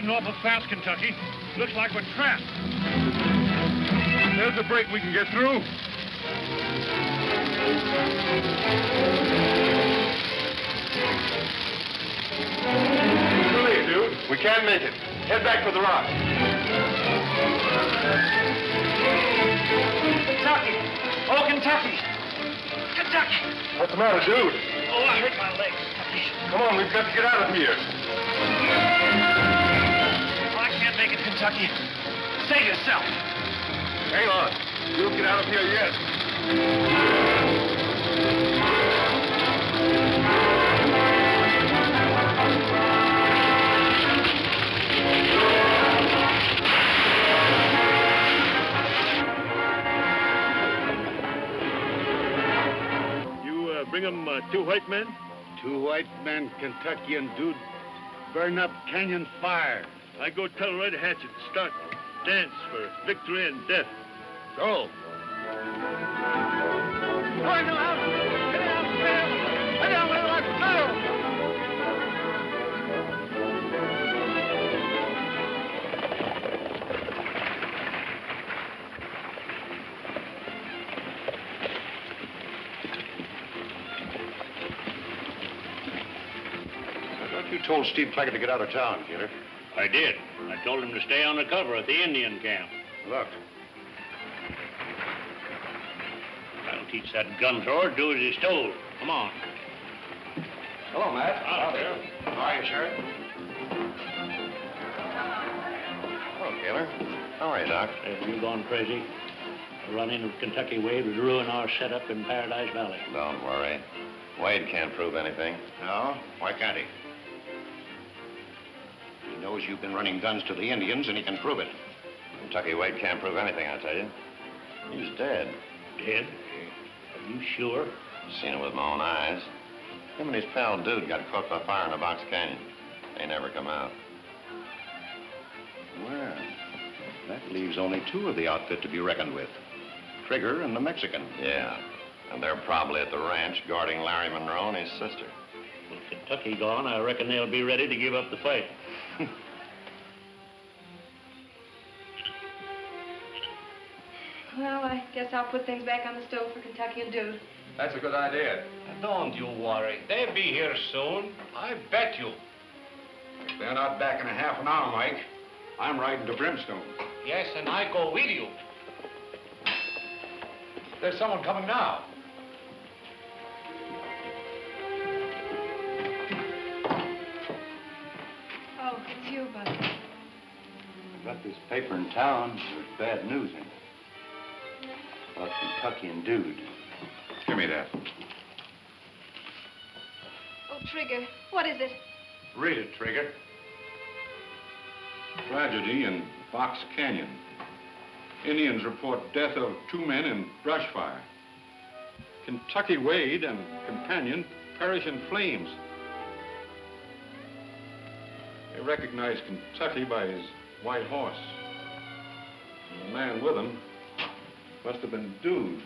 riding awful fast, Kentucky. Looks like we're trapped. There's a break we can get through. Too late, dude. We can't make it. Head back for the rock. Kentucky! Oh, Kentucky! Kentucky! What's the matter, dude? Oh, I hurt my legs, Kentucky. Come on, we've got to get out of here. Oh, I can't make it, Kentucky. Save yourself. Hang on. We'll get out of here yet. Bring them two white men? Two white men, Kentucky and Dude, burn up canyon fire. I go tell Red Hatchet to start dance for victory and death. Go. Right now! Get out! Get out! Get out! Get out! You told Steve Claggett to get out of town, Keeler. I did. I told him to stay on the cover at the Indian camp. Look. I'll teach that gun thrower to do as he's told. Come on. Hello, Matt. Out there. How are you, Sheriff? Hello, Keeler. How are you, Doc? Have you gone crazy? A run-in with Kentucky Wade would ruin our setup in Paradise Valley. Don't worry. Wade can't prove anything. No? Why can't he? He knows you've been running guns to the Indians, and he can prove it. Kentucky Wade can't prove anything, I tell you. He's dead. Dead? Are you sure? Seen it with my own eyes. Him and his pal Dude got caught by fire in a box canyon. They never come out. Well, that leaves only two of the outfit to be reckoned with. Trigger and the Mexican. Yeah, and they're probably at the ranch guarding Larry Munro and his sister. With Kentucky gone, I reckon they'll be ready to give up the fight. Well, I guess I'll put things back on the stove for Kentucky and Dude. That's a good idea. Don't you worry. They'll be here soon. I bet you. If they're not back in a half an hour, Mike, I'm riding to Brimstone. Yes, and I go with you. There's someone coming now. Oh, it's you, Buck. I got this paper in town. There's bad news in it. About Kentucky and Dude. Give me that. Oh, Trigger, what is it? Read it, Trigger. Tragedy in Box Canyon. Indians report death of 2 men in brush fire. Kentucky Wade and companion perish in flames. They recognize Kentucky by his white horse. And the man with him must have been Dude.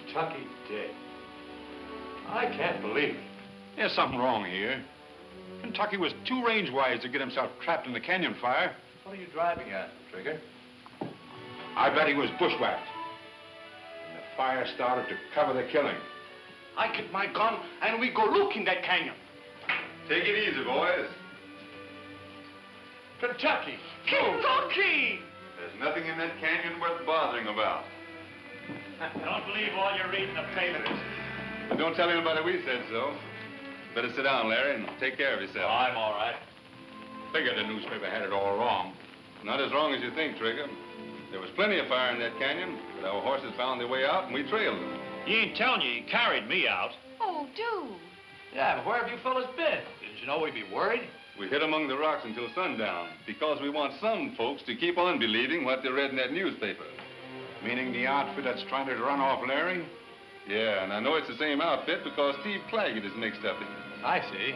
Kentucky dead. I can't believe it. There's something wrong here. Kentucky was too range-wise to get himself trapped in the canyon fire. What are you driving at, Trigger? I bet he was bushwhacked. And the fire started to cover the killing. I get my gun and we go look in that canyon. Take it easy, boys. Kentucky! Kentucky! There's nothing in that canyon worth bothering about. Don't believe all you read in the papers. And don't tell anybody we said so. Better sit down, Larry, and take care of yourself. I'm all right. Figured the newspaper had it all wrong. Not as wrong as you think, Trigger. There was plenty of fire in that canyon, but our horses found their way out, and we trailed them. He ain't telling you he carried me out. Oh, Dude. Yeah, but where have you fellas been? Didn't you know we'd be worried? We hid among the rocks until sundown, because we want some folks to keep on believing what they read in that newspaper. Meaning the outfit that's trying to run off Larry? Yeah, and I know it's the same outfit because Steve Claggett is mixed up in it. I see.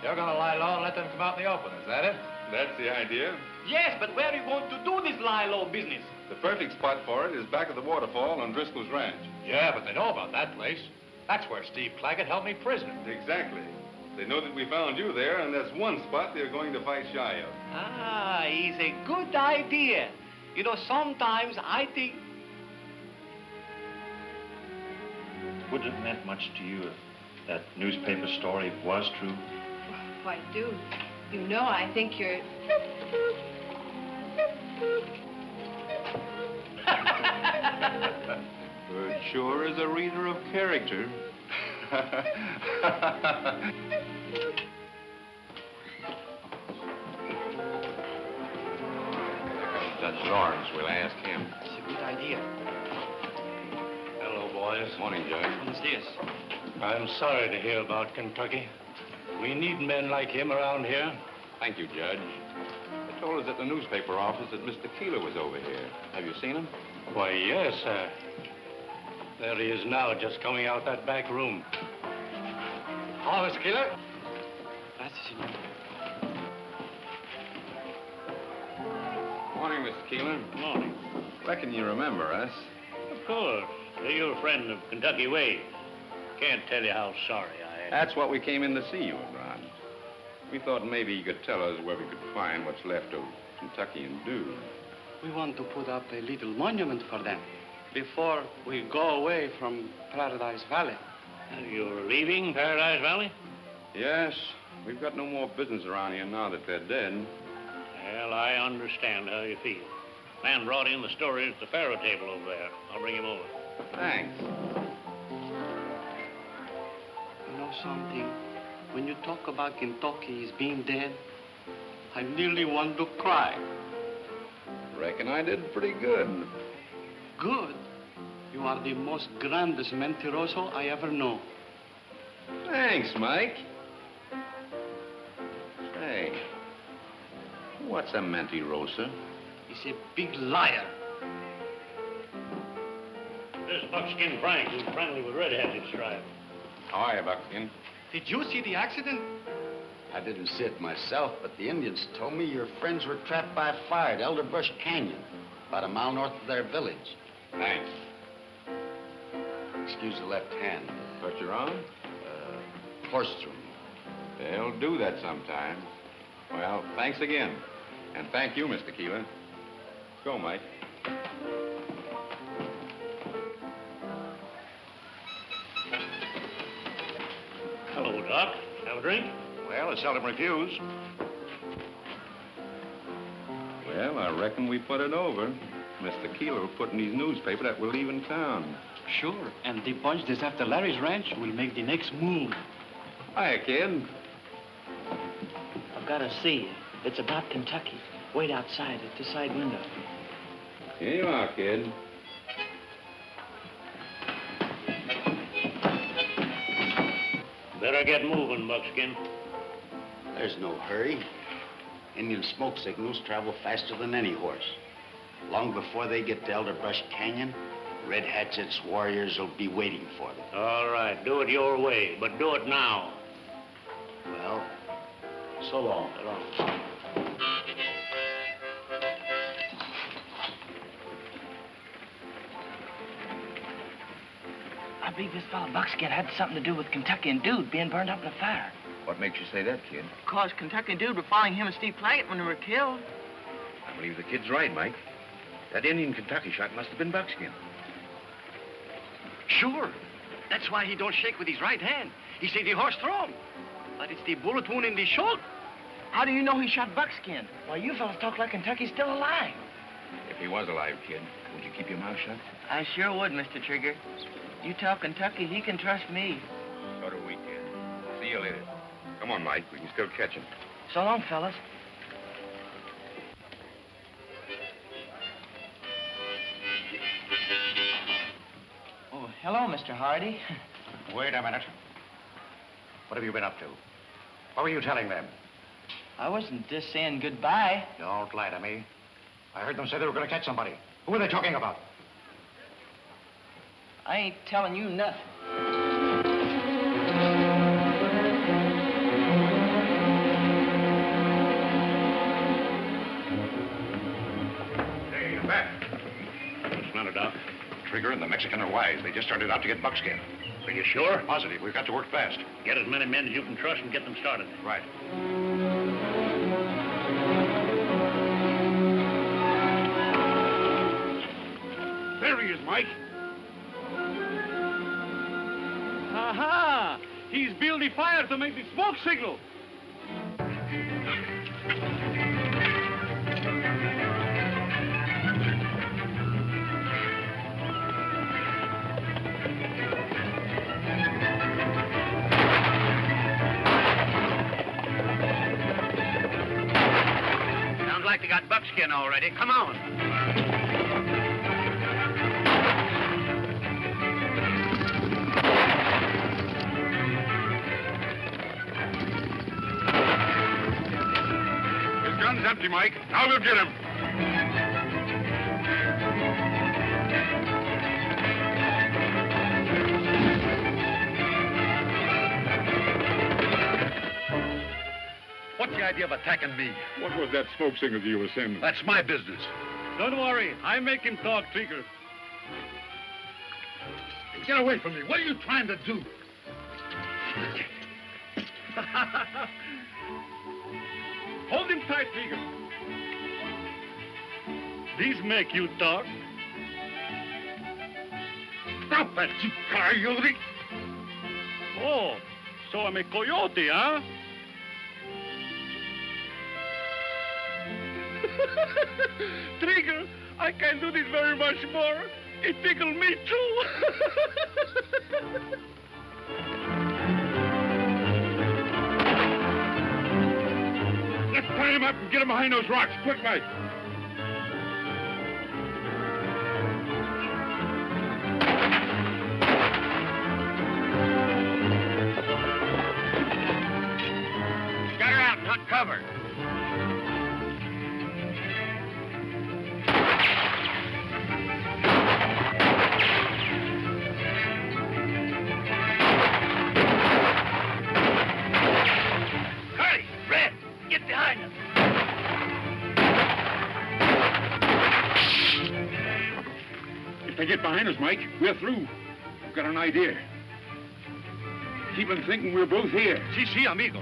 You're gonna lie low and let them come out in the open, is that it? That's the idea. Yes, but where are you going to do this lie low business? The perfect spot for it is back of the waterfall on Driscoll's ranch. Yeah, but they know about that place. That's where Steve Claggett held me prisoner. Exactly. They know that we found you there, and that's one spot they're going to fight shy of. Ah, it's a good idea. You know, sometimes I think... Would it have meant much to you if that newspaper story was true? Why, dude, you know I think you're... Bird sure is a reader of character. Judge Lawrence, we'll ask him. It's a good idea. Hello, boys. Morning, Judge. What's this? I'm sorry to hear about Kentucky. We need men like him around here. Thank you, Judge. They told us at the newspaper office that Mr. Keeler was over here. Have you seen him? Why, yes, sir. There he is now, just coming out that back room. Hello, Mr. Keeler. Gracias, senor. Morning, Mr. Keeler. Morning. Reckon you remember us. Of course. You're a friend of Kentucky Wade. Can't tell you how sorry I am. That's what we came in to see you about. We thought maybe you could tell us where we could find what's left of Kentucky and Dude. We want to put up a little monument for them before we go away from Paradise Valley. You're leaving Paradise Valley? Yes, we've got no more business around here now that they're dead. Well, I understand how you feel. Man brought in the stories at the faro table over there. I'll bring him over. Thanks. You know something? When you talk about Kentucky as being dead, I nearly want to cry. Reckon I did pretty good. Good? You are the most grandest mentiroso I ever know. Thanks, Mike. Say, what's a mentirosa? He's a big liar. This Buckskin Frank, who's friendly with Red-Headed Stripe. How are you, Buckskin? Did you see the accident? I didn't see it myself, but the Indians told me your friends were trapped by a fire at Elderbrush Canyon, about a mile north of their village. Thanks. Excuse the left hand. What you're on? Horse through. They'll do that sometimes. Well, thanks again. And thank you, Mr. Keeler. Go, Mike. Hello, Doc. Have a drink? Well, it's seldom refused. Well, I reckon we put it over. Mr. Keeler will put in his newspaper that we're leaving town. Sure, and the bunch that's after Larry's ranch will make the next move. Hiya, kid. I've got to see you. It's about Kentucky. Wait outside at the side window. Here you are, kid. Better get moving, Buckskin. There's no hurry. Indian smoke signals travel faster than any horse. Long before they get to Elderbrush Canyon, Red Hatchet's warriors will be waiting for them. All right, do it your way, but do it now. Well, so long. So long. I believe this fellow Buckskin had something to do with Kentucky and Dude being burned up in a fire. What makes you say that, kid? Because Kentucky and Dude were following him and Steve Plaggett when they were killed. I believe the kid's right, Mike. That Indian Kentucky shot must have been Buckskin. Sure. That's why he don't shake with his right hand. He say the horse throw him. But it's the bullet wound in the shoulder. How do you know he shot Buckskin? Why, you fellas talk like Kentucky's still alive. If he was alive, kid, would you keep your mouth shut? I sure would, Mr. Trigger. You tell Kentucky he can trust me. So do we, kid. See you later. Come on, Mike. We can still catch him. So long, fellas. Oh, hello, Mr. Hardy. Wait a minute. What have you been up to? What were you telling them? I wasn't just saying goodbye. Don't lie to me. I heard them say they were going to catch somebody. Who were they talking about? I ain't telling you nothing. Hey, Matt. What's the matter, Doc? Trigger and the Mexican are wise. They just started out to get Buckskin. Are you sure? Positive. We've got to work fast. Get as many men as you can trust and get them started. Right. There he is, Mike. Aha! He's built the fire to make the smoke signal. Sounds like they got buckskin already. Come on. Gun's empty, Mike. Now we'll get him. What's the idea of attacking me? What was that smoke signal you were sending? That's my business. Don't worry. I make him talk, Trigger. Get away from me. What are you trying to do? Hold him tight, Trigger. These make you talk. Stop that, you coyote! Oh, so I'm a coyote, huh? Trigger, I can do this very much more. It tickled me, too. Let's tie him up and get him behind those rocks. Quick, Mike. Got her out, not cover. Hurry, Red, get behind them. If they get behind us, Mike, we're through. I've got an idea. Keep them thinking we're both here. Si, amigo.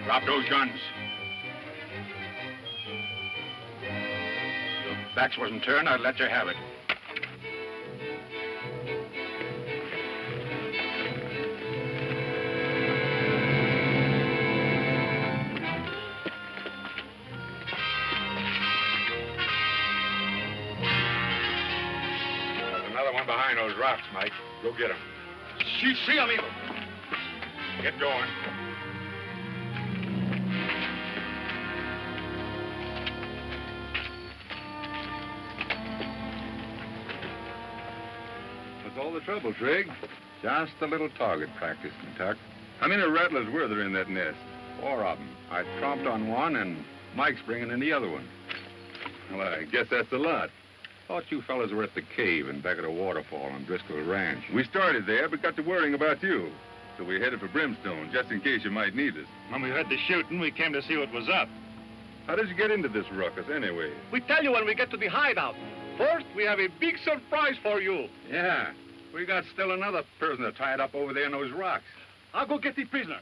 Drop those guns. If your backs wasn't turned, I'd let you have it. There's another one behind those rocks, Mike. Go get him. Si, amigo. Get going. All the trouble, Trig. Just a little target practice, Kentuck. How many rattlers were there in that nest? 4 of them. I tromped on one, and Mike's bringing in the other one. Well, I guess that's a lot. Thought you fellas were at the cave and back at a waterfall on Driscoll Ranch. We started there, but got to worrying about you. So we headed for Brimstone, just in case you might need us. When we heard the shooting, we came to see what was up. How did you get into this ruckus, anyway? We tell you when we get to the hideout. First, we have a big surprise for you. Yeah. We got still another prisoner tied up over there in those rocks. I'll go get the prisoner.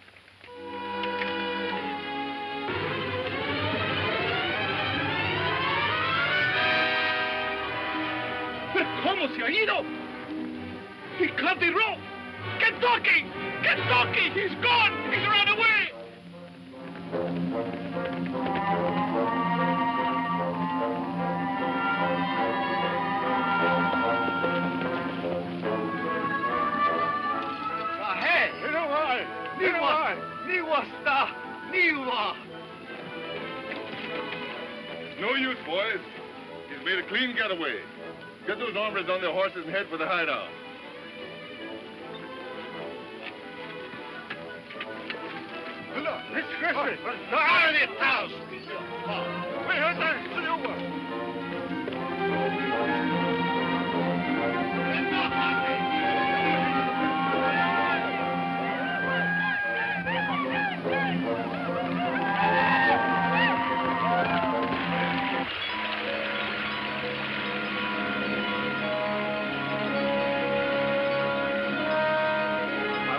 Vamos, se ha ido. He cut the rope. Kentucky! Kentucky! He's gone! He's run away! Hey! No use, boys. He's made a clean getaway. Get those hombres on their horses and head for the hideout. Out of this house!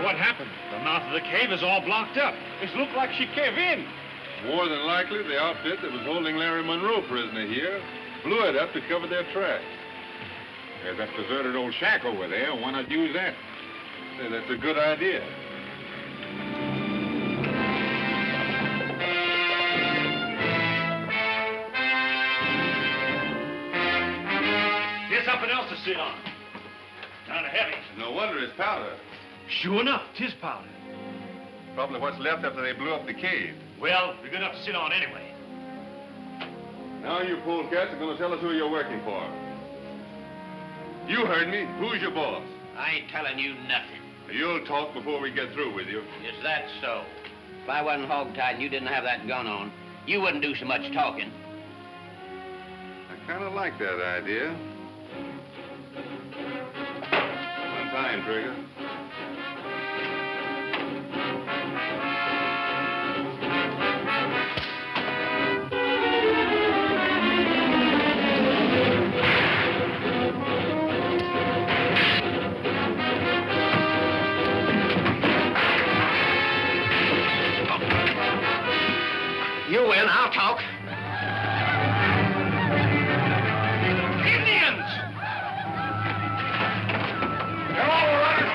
What happened? The mouth of the cave is all blocked up. It looks like she caved in. More than likely, the outfit that was holding Larry Munro prisoner here blew it up to cover their tracks. There's that deserted old shack over there. Why not use that? Say, that's a good idea. Here's something else to sit on. Kind of heavy. No wonder it's powder. Sure enough, 'tis powder. Probably what's left after they blew up the cave. Well, we're good enough to sit on anyway. Now you polecats are going to tell us who you're working for. You heard me. Who's your boss? I ain't telling you nothing. You'll talk before we get through with you. Is that so? If I wasn't hogtied and you didn't have that gun on, you wouldn't do so much talking. I kind of like that idea. One time, Trigger. You win, I'll talk. Indians! They're all runners.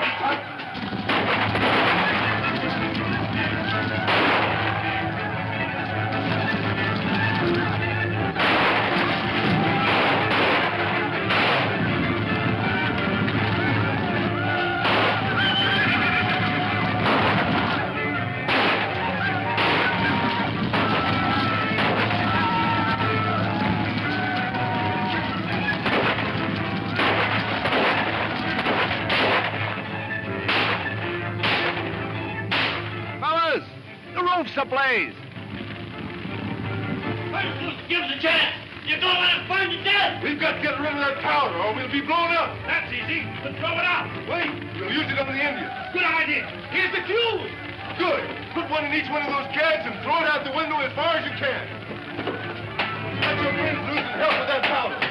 Ablaze. Give us a chance. You don't let us burn you dead. We've got to get rid of that powder or we'll be blown up. That's easy. Let's throw it out. Wait, we'll use it on the Indians. Good idea. Here's the fuse. Good. Put one in each one of those cans and throw it out the window as far as you can. Let your friends loose and help with that powder.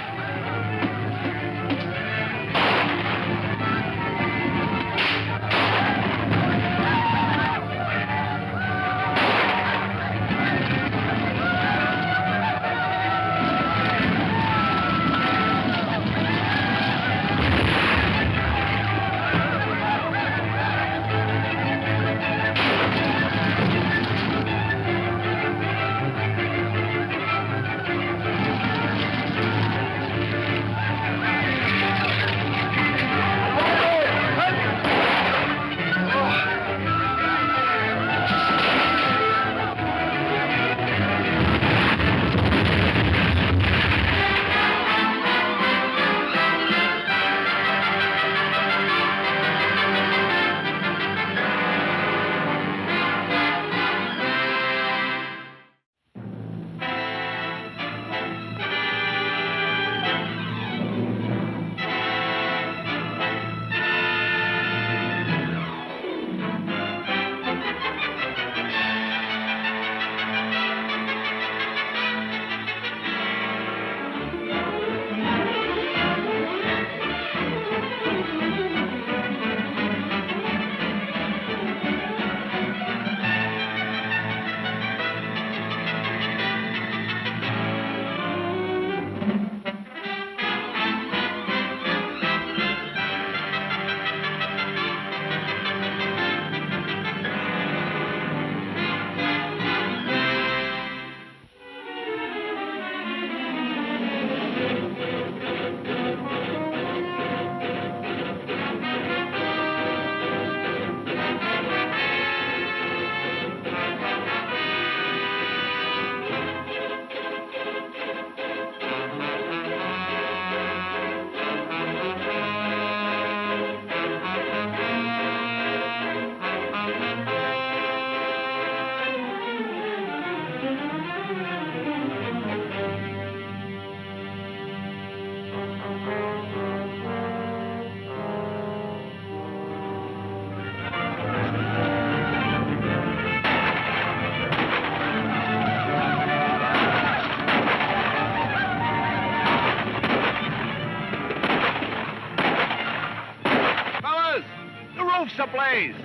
roof's ablaze.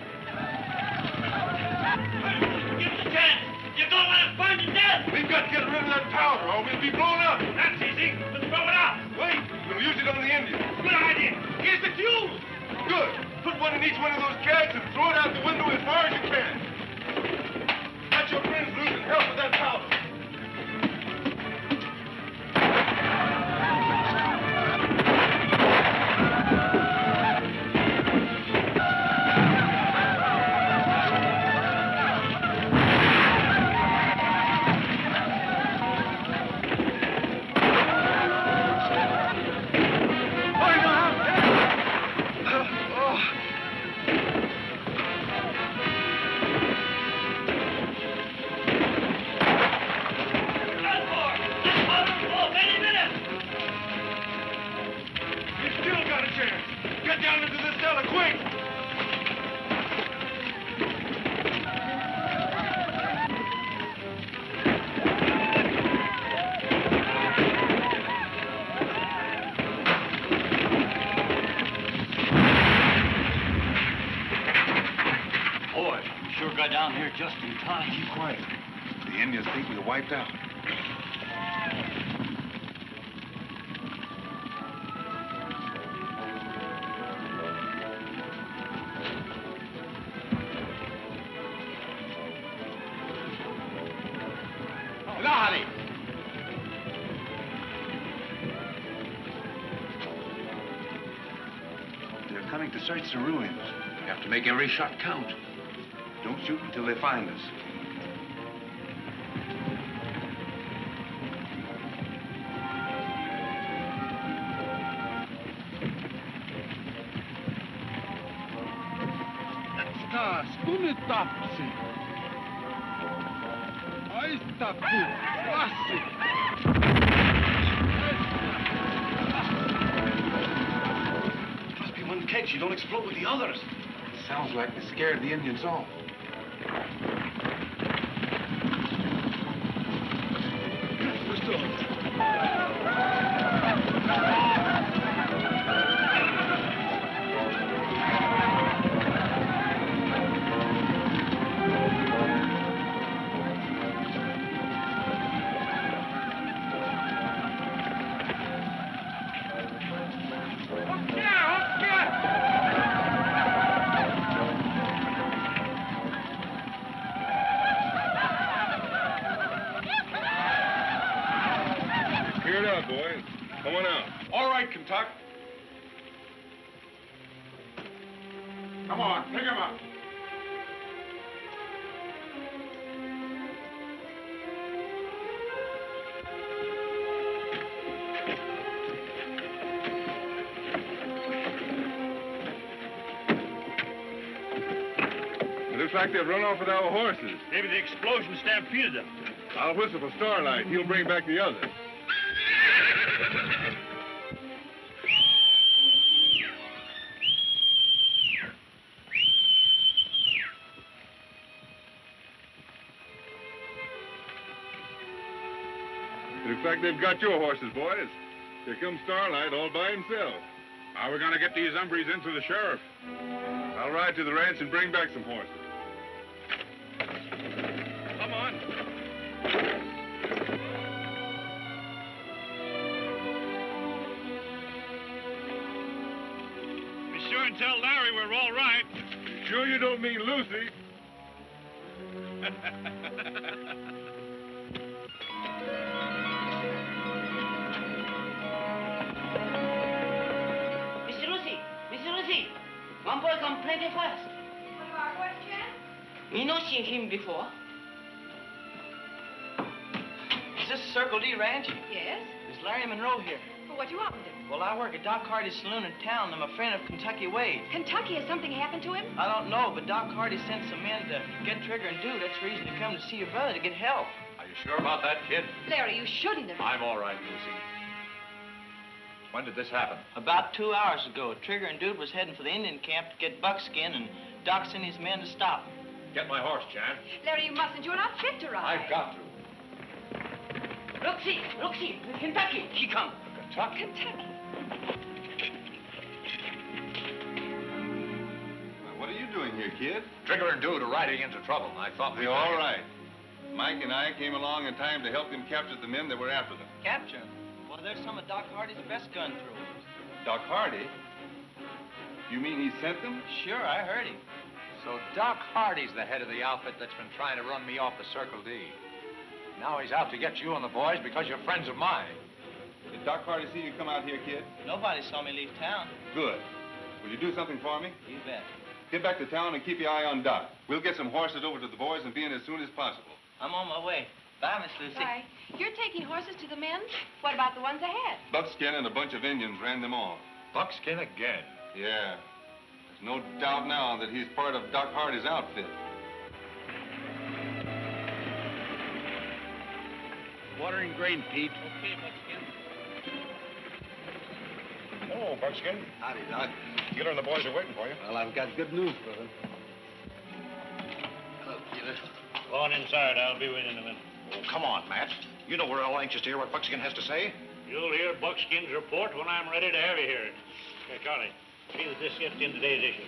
You don't let us burn to death! We've got to get rid of that powder or we'll be blown up. That's easy. Let's throw it out. Wait, we'll use it on the Indians. Good idea. Here's the fuse. Good. Put one in each one of those kegs and throw it out the window as far as you can. Let your friends loose and help with that powder. Down here just in time. Keep quiet. The Indians think we're wiped out. Lahari. They're coming to search the ruins. We have to make every shot count. Don't shoot until they find us. Está, spunitapsi. Aistapu, lassi. Must be one keg. She don't explode with the others. Sounds like they scared the Indians off. Kentucky. Come on, pick him up. It looks like they've run off with our horses. Maybe the explosion stampeded them. I'll whistle for Starlight. He'll bring back the others. Looks like they've got your horses, boys. Here comes Starlight all by himself. How are we going to get these hombres into the sheriff? I'll ride to the ranch and bring back some horses. Come on. Be sure and tell Larry we're all right. You sure you don't mean Lucy? One boy come plenty fast. One of our boys, Jan? Me no seen him before. Is this Circle D Ranch? Yes. Is Larry Munro here? Well, what do you want with him? Well, I work at Doc Hardy's saloon in town. I'm a friend of Kentucky Wade. Kentucky, has something happened to him? I don't know, but Doc Hardy sent some men to get Trigger and Dude. That's the reason to come to see your brother, to get help. Are you sure about that, kid? Larry, you shouldn't have. I'm all right, Lucy. When did this happen? About 2 hours ago, Trigger and Dude was heading for the Indian camp to get buckskin, and Doc sent his men to stop. Get my horse, Jan. Larry, you mustn't. You're not fit to ride. I've got to. Look, see, Kentucky. He come. Kentucky? Kentucky. What do here, kid. Trigger and Dude are riding into trouble. I thought They're all right. Mike and I came along in time to help them capture the men that were after them. Capture him? Well, there's some of Doc Hardy's best gun throwers. Doc Hardy? You mean he sent them? Sure, I heard him. So Doc Hardy's the head of the outfit that's been trying to run me off the Circle D. Now he's out to get you and the boys because you're friends of mine. Did Doc Hardy see you come out here, kid? Nobody saw me leave town. Good. Will you do something for me? You bet. Get back to town and keep your eye on Doc. We'll get some horses over to the boys and be in as soon as possible. I'm on my way. Bye, Miss Lucy. Bye. You're taking horses to the men? What about the ones ahead? Buckskin and a bunch of Indians ran them off. Buckskin again? Yeah. There's no doubt now that he's part of Doc Hardy's outfit. Watering grain, Pete. Okay, Buckskin. Hello, Buckskin. Howdy, Doc. Keeler and the boys are waiting for you. Well, I've got good news for them. Hello, Keeler. Go on inside. I'll be with you in a minute. Oh, come on, Matt. You know we're all anxious to hear what Buckskin has to say. You'll hear Buckskin's report when I'm ready to have you hear it. Hey, Charlie, see that this gets in today's issue.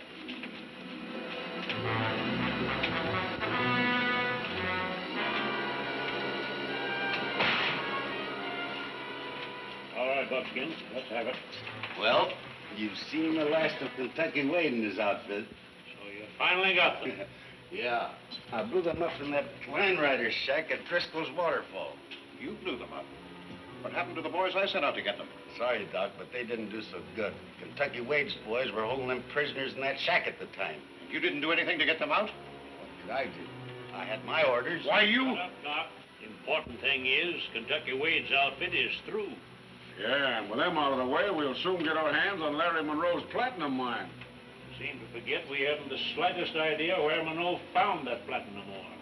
All right, Buckskin, let's have it. Well, you've seen the last of Kentucky Wade and his outfit. So you finally got them. Yeah. I blew them up in that line rider's shack at Driscoll's waterfall. You blew them up. What happened to the boys I sent out to get them? Sorry, Doc, but they didn't do so good. Kentucky Wade's boys were holding them prisoners in that shack at the time. You didn't do anything to get them out? What did I do? I had my orders. Why, you... Shut up, Doc. The important thing is Kentucky Wade's outfit is through. Yeah, and with them out of the way, we'll soon get our hands on Larry Munro's platinum mine. Seem to forget we haven't the slightest idea where Munro found that platinum ore.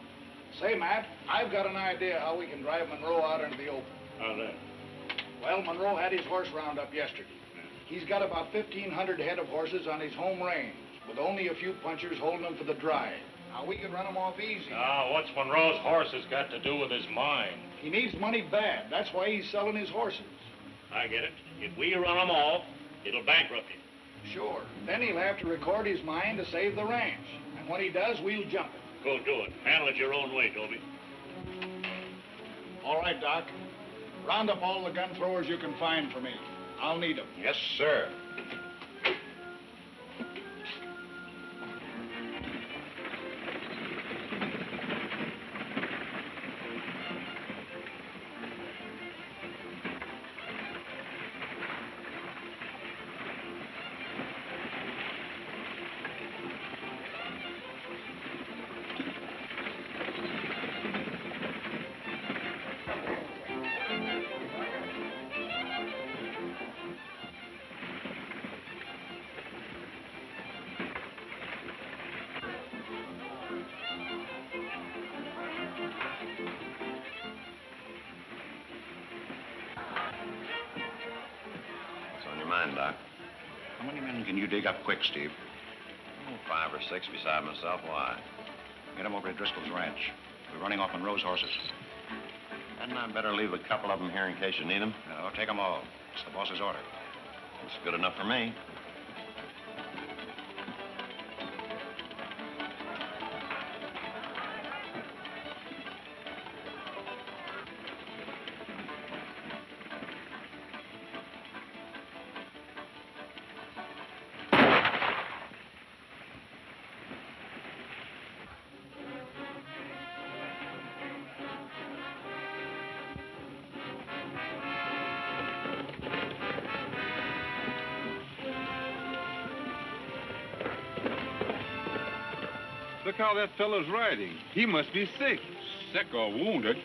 Say, Matt, I've got an idea how we can drive Munro out into the open. How's that? Well, Munro had his horse round up yesterday. He's got about 1,500 head of horses on his home range, with only a few punchers holding them for the drive. Now, we can run them off easy. Now, what's Munro's horses got to do with his mine? He needs money bad. That's why he's selling his horses. I get it. If we run them off, it'll bankrupt him. Sure. Then he'll have to record his mine to save the ranch. And when he does, we'll jump it. Go do it. Handle it your own way, Toby. All right, Doc. Round up all the gun throwers you can find for me. I'll need them. Yes, sir. Doc. How many men can you dig up quick, Steve? Oh, 5 or 6 beside myself. Why? Get them over to Driscoll's ranch. We're running off Munro's horses. Hadn't I better leave a couple of them here in case you need them? No, take them all. It's the boss's order. It's good enough for me. Look how that fellow's riding. He must be sick. Sick or wounded.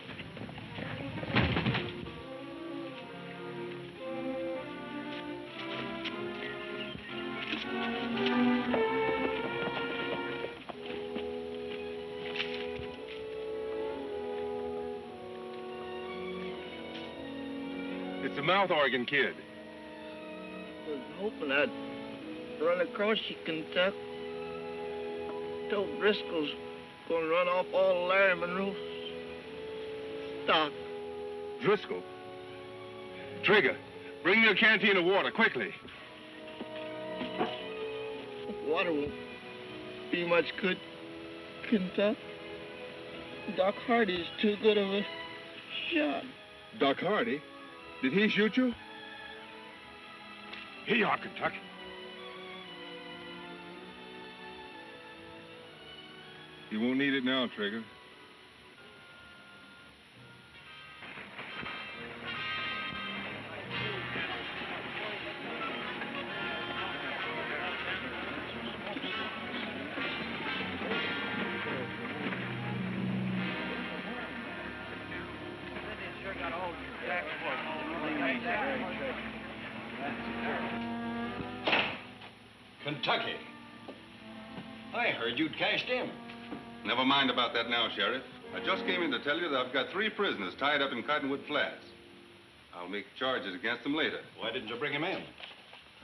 It's a mouth organ, kid. I was hoping I'd run across you, Kentucky. Told Driscoll's gonna run off all Larry Munro's stock. Driscoll? Trigger, bring me a canteen of water, quickly. Water won't be much good, Kentucky. Doc Hardy's too good of a shot. Doc Hardy? Did he shoot you? Here you are, Kentucky. You won't need it now, Trigger. Kentucky. I heard you'd cashed in. Never mind about that now, Sheriff. I just came in to tell you that I've got 3 prisoners tied up in Cottonwood Flats. I'll make charges against them later. Why didn't you bring him in?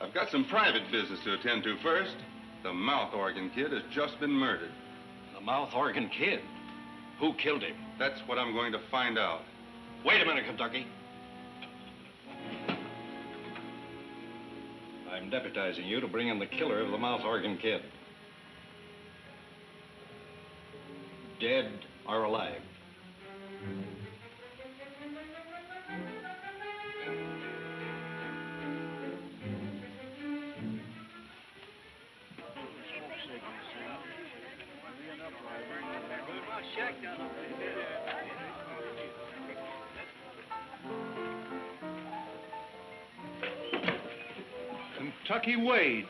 I've got some private business to attend to first. The mouth organ kid has just been murdered. The mouth organ kid? Who killed him? That's what I'm going to find out. Wait a minute, Kentucky. I'm deputizing you to bring in the killer of the mouth organ kid. Dead or alive? Kentucky Wade.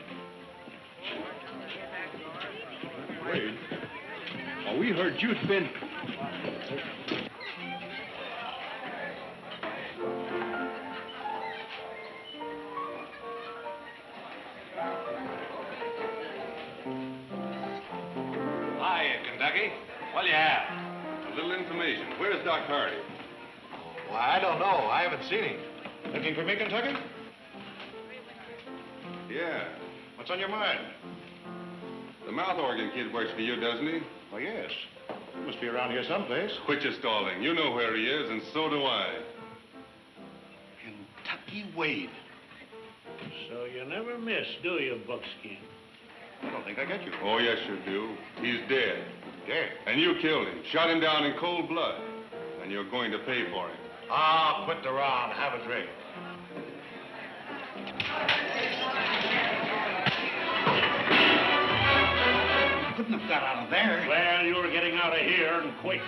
Wade? Oh, we heard you'd been... Hiya, Kentucky. What'll you have? A little information. Where's Doc Hardy? Why, I don't know. I haven't seen him. Looking for me, Kentucky? Yeah. What's on your mind? The mouth organ kid works for you, doesn't he? Why, yes. He must be around here someplace. Quit your stalling. You know where he is, and so do I. Kentucky Wade. So you never miss, do you, Buckskin? I don't think I get you. Oh, yes, you do. He's dead. Dead? And you killed him. Shot him down in cold blood. And you're going to pay for it. Ah, quit the round. Have a drink. Couldn't have got out of there. Well, you were getting out of here and quick.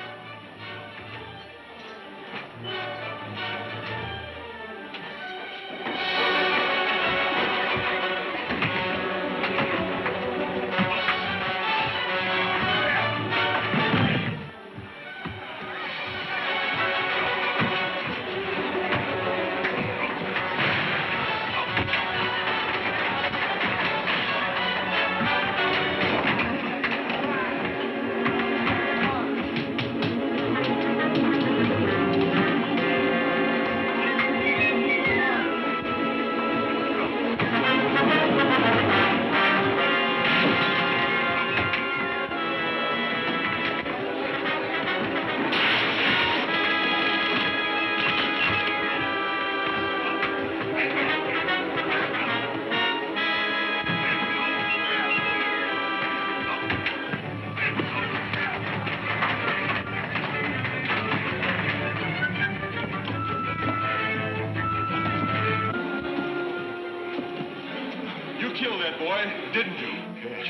Didn't you? Yes.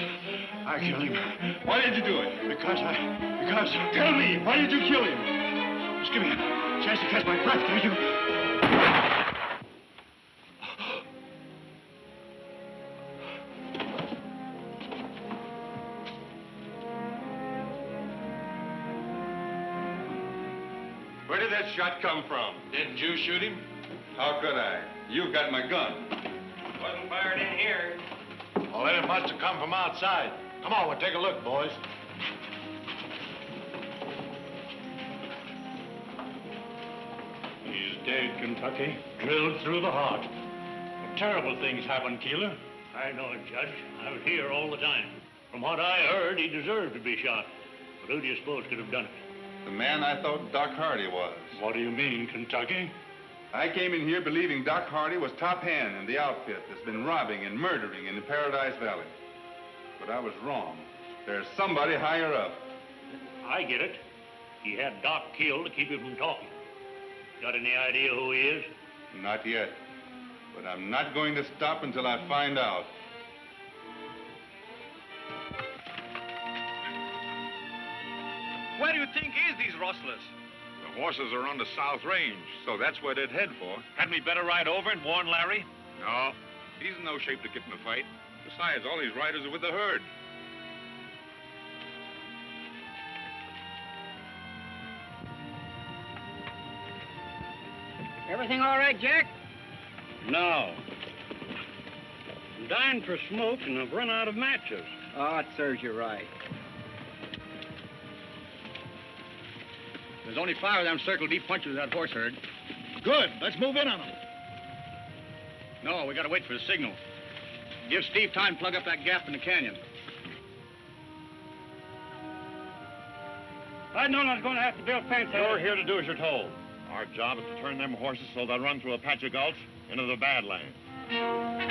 I killed him. Why did you do it? Because... Tell me, why did you kill him? Just give me a chance to catch my breath, will you? Where did that shot come from? Didn't you shoot him? How could I? You've got my gun. Wasn't fired in here. Well, then it must have come from outside. Come on, we'll take a look, boys. He's dead, Kentucky. Drilled through the heart. Terrible things happen, Keeler. I know it, Judge. I was here all the time. From what I heard, he deserved to be shot. But who do you suppose could have done it? The man I thought Doc Hardy was. What do you mean, Kentucky? I came in here believing Doc Hardy was top hand in the outfit that's been robbing and murdering in the Paradise Valley. But I was wrong. There's somebody higher up. I get it. He had Doc killed to keep him from talking. Got any idea who he is? Not yet. But I'm not going to stop until I find out. Where do you think is these rustlers? The horses are on the South Range, so that's where they'd head for. Hadn't we better ride over and warn Larry? No, he's in no shape to get in a fight. Besides, all these riders are with the herd. Everything all right, Jack? No. I'm dying for smoke and I've run out of matches. Oh, it serves you right. There's only 5 of them Circle D punchers in that horse herd. Good. Let's move in on them. No, we gotta wait for the signal. Give Steve time to plug up that gap in the canyon. I'd known I was going to have to build fence. You're here to do as you're told. Our job is to turn them horses so they'll run through a patch of gulch into the Badlands. I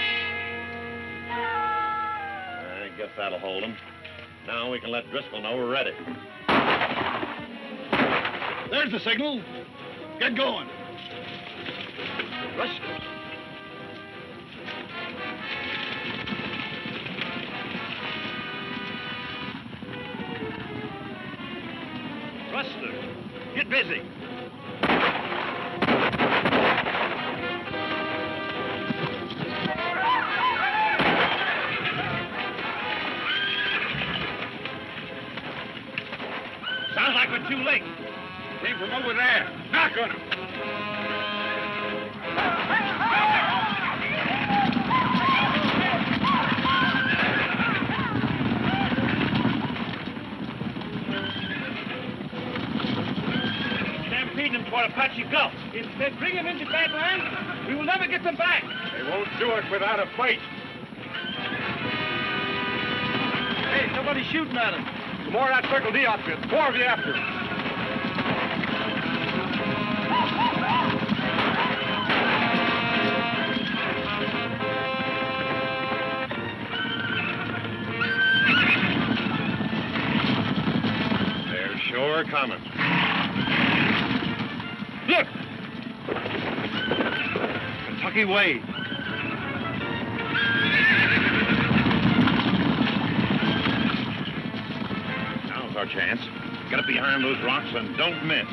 guess that'll hold them. Now we can let Driscoll know we're ready. There's the signal. Get going. Rustlers. Rustlers, get busy. Sounds like we're too late. Came from over there. Knock on him. Stampeding them toward Apache Gulch. If they bring them into Badlands, we will never get them back. They won't do it without a fight. Hey, somebody's shooting at them. Some more of that Circle D outfit. 4 of you after him. They're sure coming. Look! Kentucky Wade. Now's our chance. Get up behind those rocks and don't miss.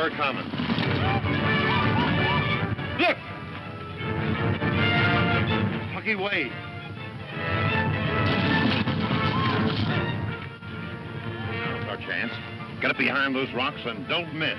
We're coming. Look! Kentucky Wade. Now's our chance. Get up behind those rocks and don't miss.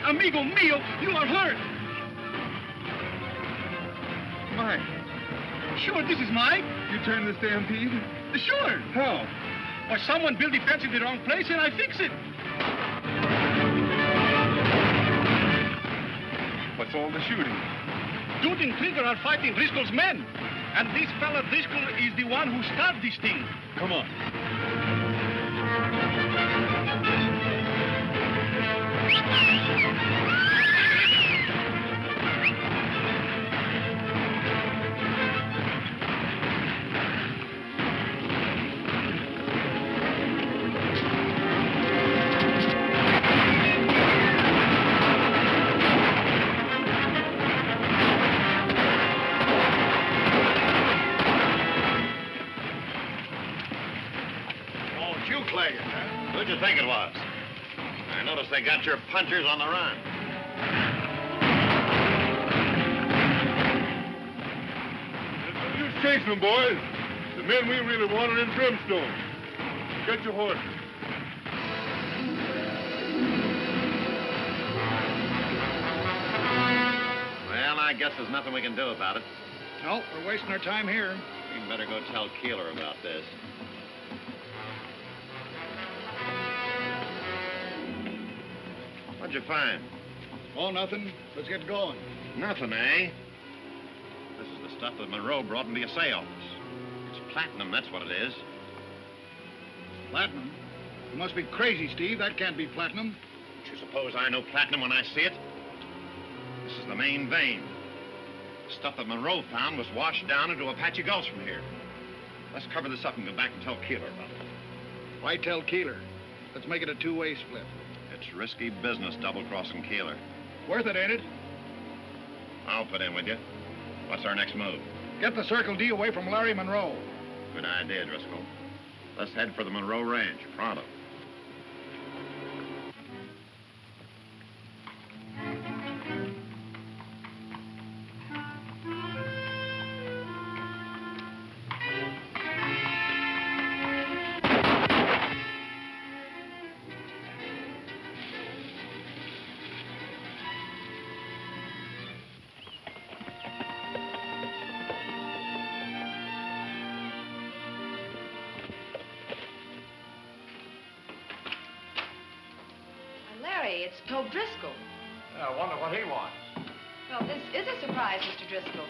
Amigo mio, you are hurt. Mike. Sure, this is Mike. You turned the stampede? Sure. How? Why, someone built the fence in the wrong place and I fix it. What's all the shooting? Dude and Trigger are fighting Driscoll's men. And this fella Driscoll is the one who started this thing. Come on. Who'd you think it was? I noticed they got your punchers on the run. No use chasing them, boys. The men we really want are in Brimstone. Get your horses. Well, I guess there's nothing we can do about it. No, we're wasting our time here. We'd better go tell Keeler about this. What'd you find? Oh, nothing. Let's get going. Nothing, eh? This is the stuff that Munro brought in the assay office. It's platinum, that's what it is. Platinum? You must be crazy, Steve. That can't be platinum. Don't you suppose I know platinum when I see it? This is the main vein. The stuff that Munro found was washed down into Apache Gulch from here. Let's cover this up and go back and tell Keeler about it. Why tell Keeler? Let's make it a two-way split. It's risky business double-crossing Keeler. Worth it, ain't it? I'll put in with you. What's our next move? Get the Circle D away from Larry Munro. Good idea, Driscoll. Let's head for the Munro Ranch, pronto. It's Tobe Driscoll. Yeah, I wonder what he wants. Well, this is a surprise, Mr. Driscoll.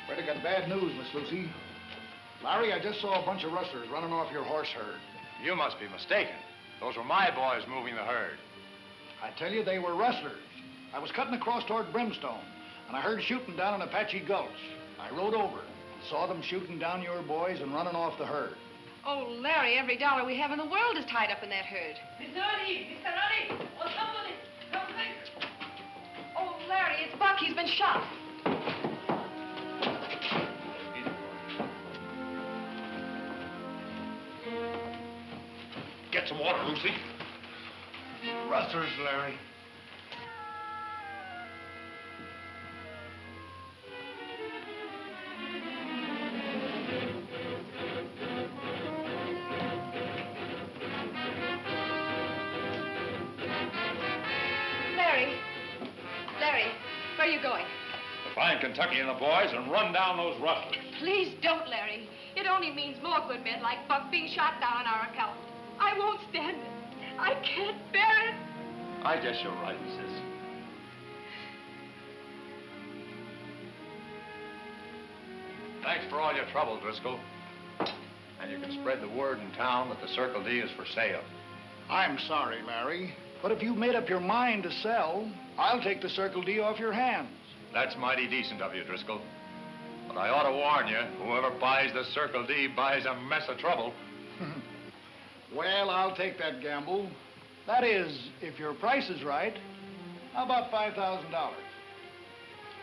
Fred, I got bad news, Miss Lucy. Larry, I just saw a bunch of rustlers running off your horse herd. You must be mistaken. Those were my boys moving the herd. I tell you, they were rustlers. I was cutting across toward Brimstone, and I heard shooting down in Apache Gulch. I rode over and saw them shooting down your boys and running off the herd. Oh, Larry, every dollar we have in the world is tied up in that herd. Mr. Ronnie, or somebody, something. Oh, Larry, it's Buck. He's been shot. Get some water, Lucy. Rustlers, Larry. Larry, where are you going? To find Kentucky and the boys and run down those rustlers. Please don't, Larry. It only means more good men like Buck being shot down on our account. I won't stand it. I can't bear it. I guess you're right, sis. Thanks for all your trouble, Driscoll. And you can spread the word in town that the Circle D is for sale. I'm sorry, Larry, but if you've made up your mind to sell, I'll take the Circle D off your hands. That's mighty decent of you, Driscoll. But I ought to warn you, whoever buys the Circle D buys a mess of trouble. Well, I'll take that gamble. That is, if your price is right. How about $5,000?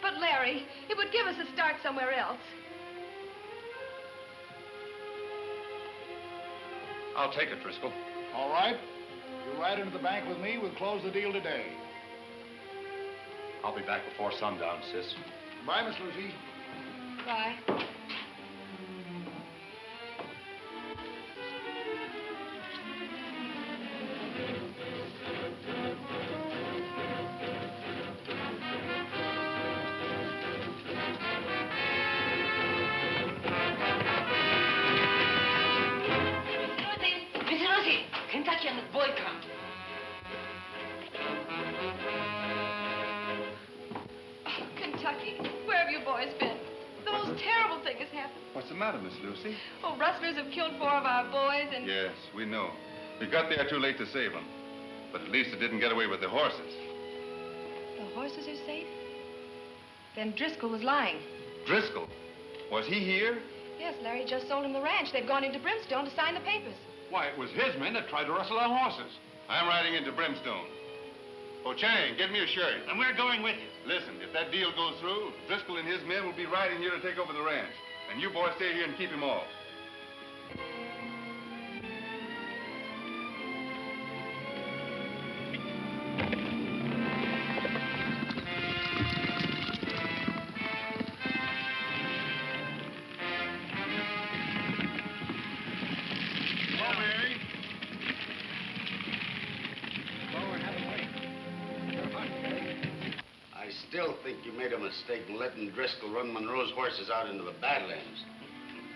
But, Larry, it would give us a start somewhere else. I'll take it, Driscoll. All right. You ride into the bank with me, we'll close the deal today. I'll be back before sundown, sis. Bye, Miss Lucy. Bye. Mr. Lucy, Kentucky and the boy come. Kentucky, where have you boys been? The most terrible thing has happened. What's the matter, Miss Lucy? Oh, rustlers have killed 4 of our boys and... Yes, we know. We got there too late to save them. But at least it didn't get away with the horses. The horses are safe? Then Driscoll was lying. Driscoll? Was he here? Yes, Larry just sold him the ranch. They've gone into Brimstone to sign the papers. Why, it was his men that tried to rustle our horses. I'm riding into Brimstone. Oh, Chang, get me a shirt. And we're going with you. Listen, if that deal goes through, Driscoll and his men will be riding here to take over the ranch. And you boys stay here and keep him off. I still think you made a mistake in letting Driscoll run Munro's horses out into the Badlands.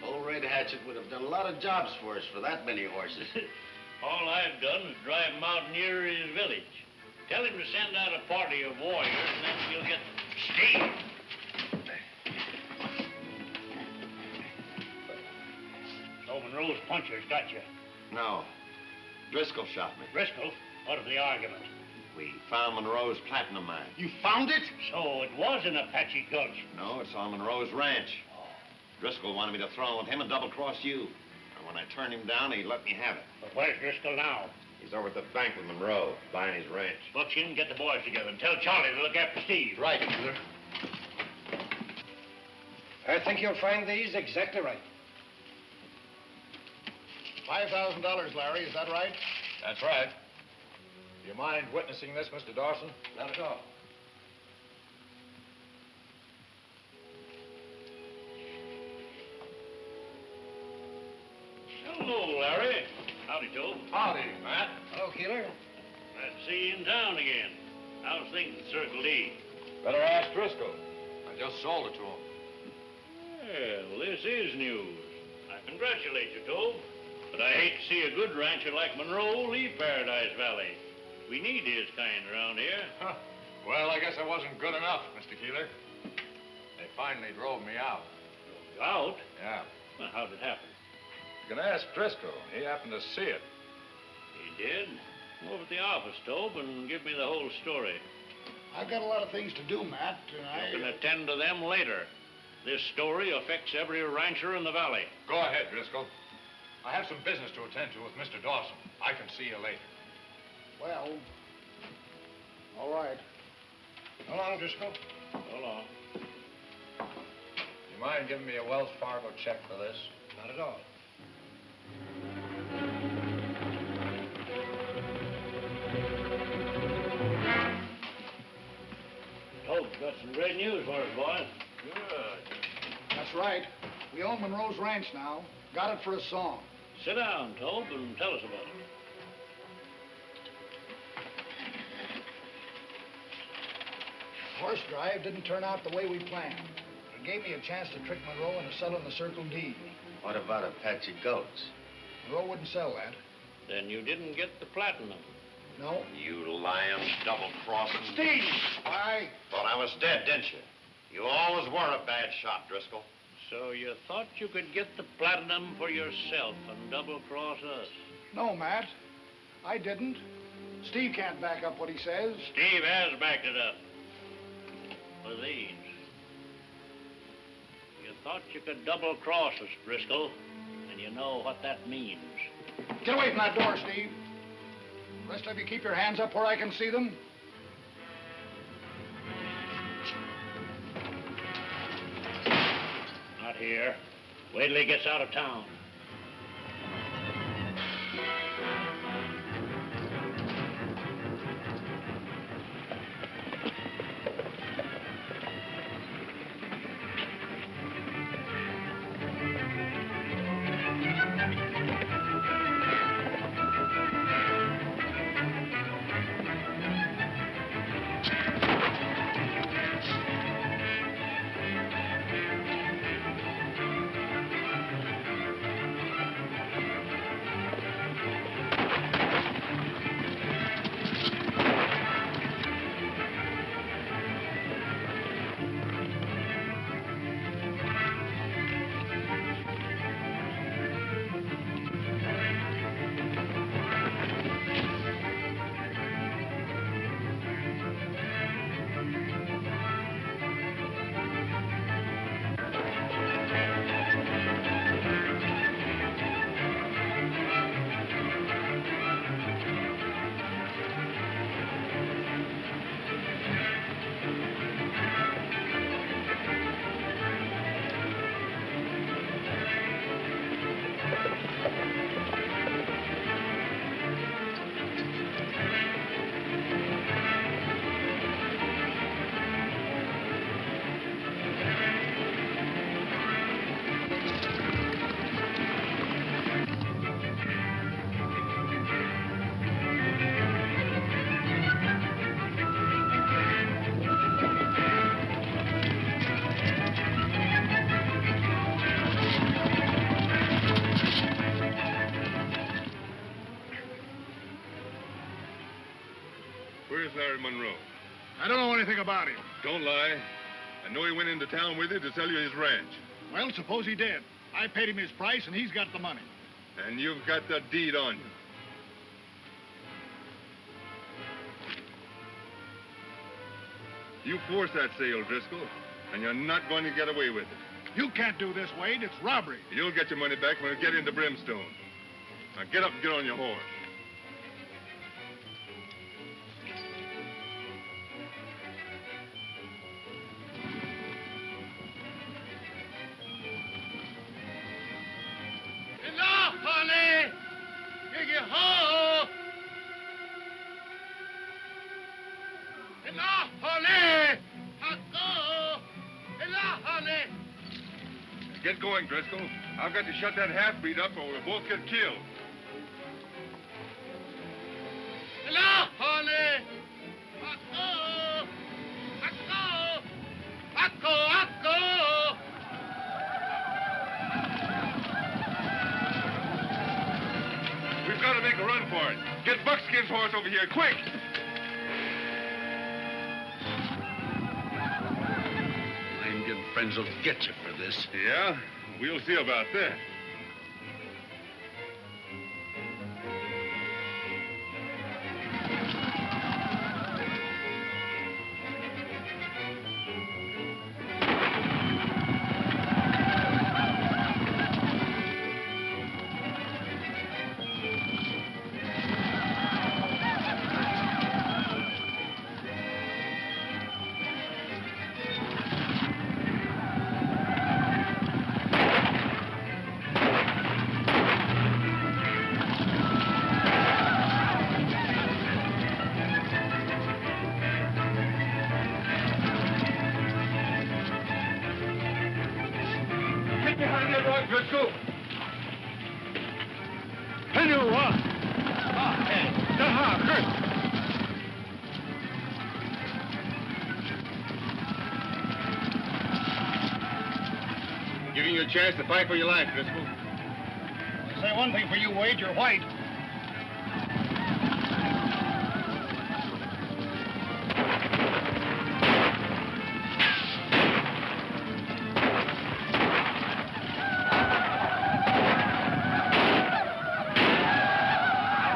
Old Red Hatchet would have done a lot of jobs for us for that many horses. All I've done is drive him out near his village. Tell him to send out a party of warriors, and then we'll get Steve. So Munro's punchers got you. No. Driscoll shot me. Driscoll? What of the argument? We found Munro's platinum mine. You found it? So it was in Apache Gulch. No, it's on Munro's ranch. Driscoll wanted me to throw in with him and double-cross you. And when I turned him down, he let me have it. But where's Driscoll now? He's over at the bank with Munro, buying his ranch. Buckskin, get the boys together and tell Charlie to look after Steve. Right, Keeler. I think you'll find these exactly right. $5,000, Larry, is that right? That's right. Do you mind witnessing this, Mr. Dawson? Not at all. Hello, Larry. Howdy, Joe. Howdy, Matt. Hello, Keeler. Glad to see you in town again. How's things at Circle D? Better ask Driscoll. I just sold it to him. Well, this is news. I congratulate you, Tobe. But I hate to see a good rancher like Munro leave Paradise Valley. We need his kind around here. Huh. Well, I guess I wasn't good enough, Mr. Keeler. They finally drove me out. Out? Yeah. Well, how'd it happen? You can ask Driscoll. He happened to see it. He did? Over at the office, Tobe, and give me the whole story. I've got a lot of things to do, Matt, and You can attend to them later. This story affects every rancher in the valley. Go ahead, Driscoll. I have some business to attend to with Mr. Dawson. I can see you later. Well, all right. So long, Driscoll. So long. You mind giving me a Wells Fargo check for this? Not at all. Tobe, got some great news for us, boys. Good. That's right. We own Munro's ranch now. Got it for a song. Sit down, Tobe, and tell us about it. Horse drive didn't turn out the way we planned. It gave me a chance to trick Munro into selling the Circle D. What about Apache goats? Munro wouldn't sell that. Then you didn't get the platinum. No. You lying, double-crossing. Steve! I... Thought I was dead, didn't you? You always were a bad shot, Driscoll. So you thought you could get the platinum for yourself and double-cross us? No, Matt. I didn't. Steve can't back up what he says. Steve has backed it up. With these. You thought you could double-cross us, Driscoll, and you know what that means. Get away from that door, Steve. The rest of you keep your hands up where I can see them. Not here. Wait till he gets out of town. Where's Larry Munro? I don't know anything about him. Don't lie. I know he went into town with you to sell you his ranch. Well, suppose he did. I paid him his price, and he's got the money. And you've got the deed on you. You forced that sale, Driscoll, and you're not going to get away with it. You can't do this, Wade. It's robbery. You'll get your money back when we get into Brimstone. Now get up and get on your horse. Enough, honey! Ho! Enough, honey! Enough, honey! Get going, Driscoll. I've got to shut that half-breed up or we'll both get killed. Enough, honey! We've got to make a run for it. Get Buckskin's horse over here, quick! Friends will get you for this. Yeah? We'll see about that. behind that rock, Driscoll. Hello, what? Giving you a chance to fight for your life, Driscoll. I'll say one thing for you, Wade, you're white.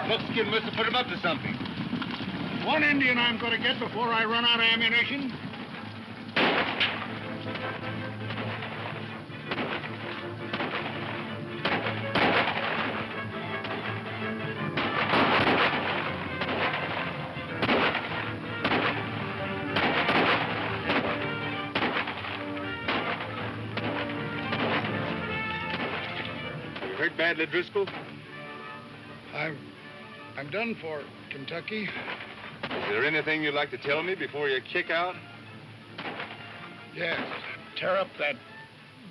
Buckskin must have put him up to something. One Indian I'm going to get before I run out of ammunition. You hurt badly, Driscoll? I'm done for, Kentucky. Is there anything you'd like to tell me before you kick out? Yes. Tear up that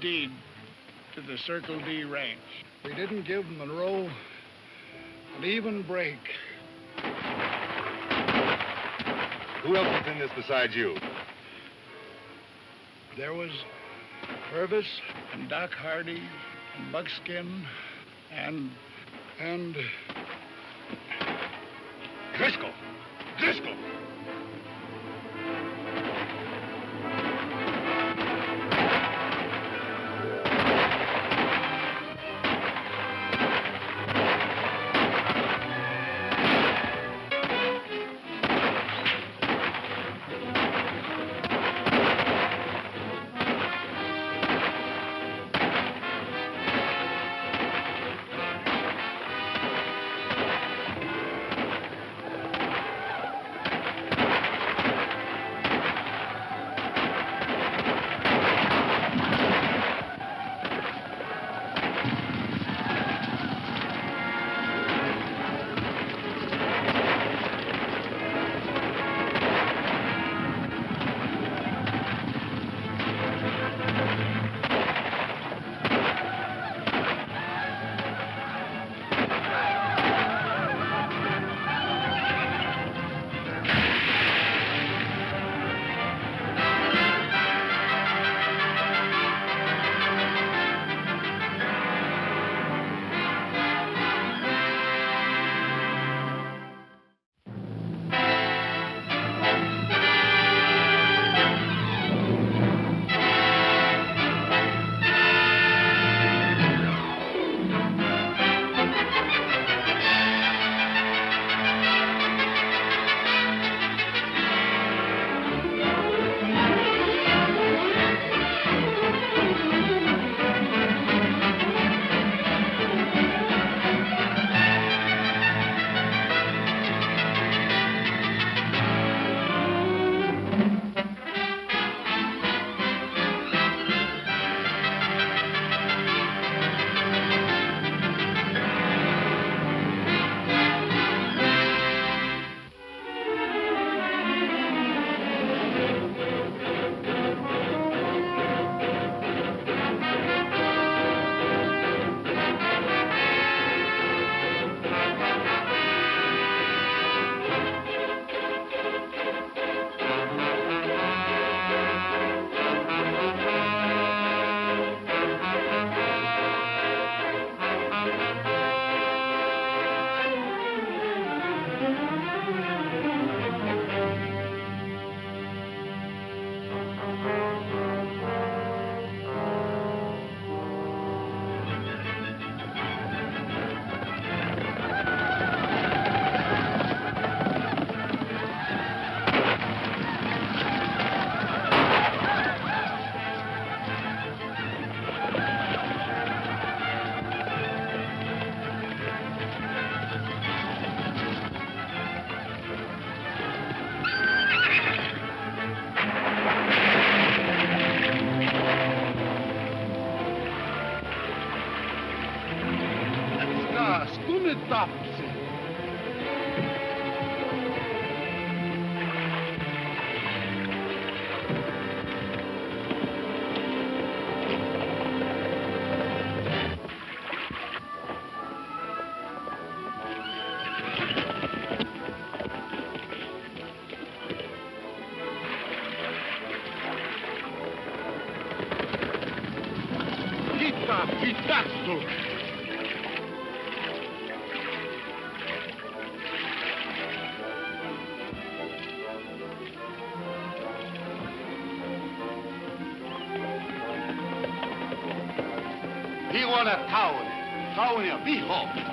deed to the Circle D ranch. We didn't give Munro an even break. Who else is in this besides you? There was Purvis and Doc Hardy and Buckskin and... Driscoll! Driscoll! stop. He's got to. He want a town. Town here, be home.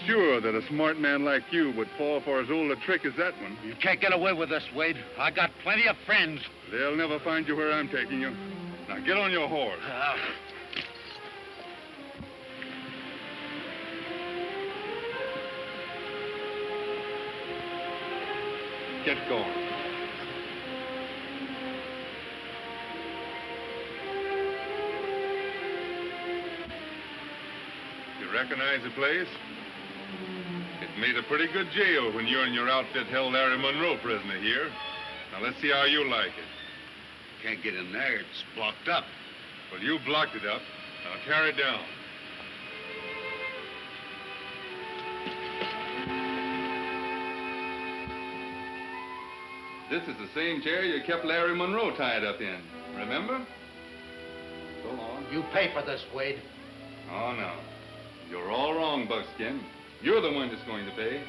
Sure that a smart man like you would fall for as old a trick as that one. You can't get away with this, Wade. I got plenty of friends. They'll never find you where I'm taking you. Now get on your horse. Get going. You recognize the place? It made a pretty good jail when you and your outfit held Larry Munro prisoner here. Now, let's see how you like it. Can't get in there. It's blocked up. Well, you blocked it up. Now, tear it down. This is the same chair you kept Larry Munro tied up in. Remember? So long. You pay for this, Wade. Oh, no. You're all wrong, Buckskin. You're the one that's going to pay.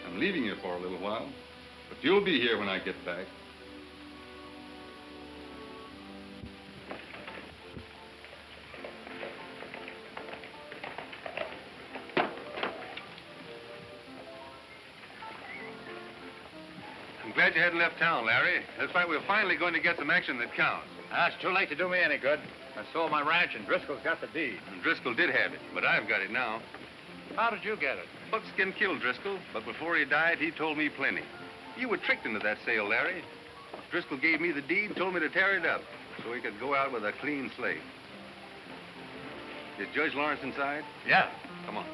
I'm leaving you for a little while, but you'll be here when I get back. I'm glad you hadn't left town, Larry. Looks like we're finally going to get some action that counts. It's too late to do me any good. I sold my ranch and Driscoll's got the deed. And Driscoll did have it, but I've got it now. How did you get it? Buckskin killed Driscoll, but before he died, he told me plenty. You were tricked into that sale, Larry. Driscoll gave me the deed, told me to tear it up, so he could go out with a clean slate. Is Judge Lawrence inside? Yeah. Come on.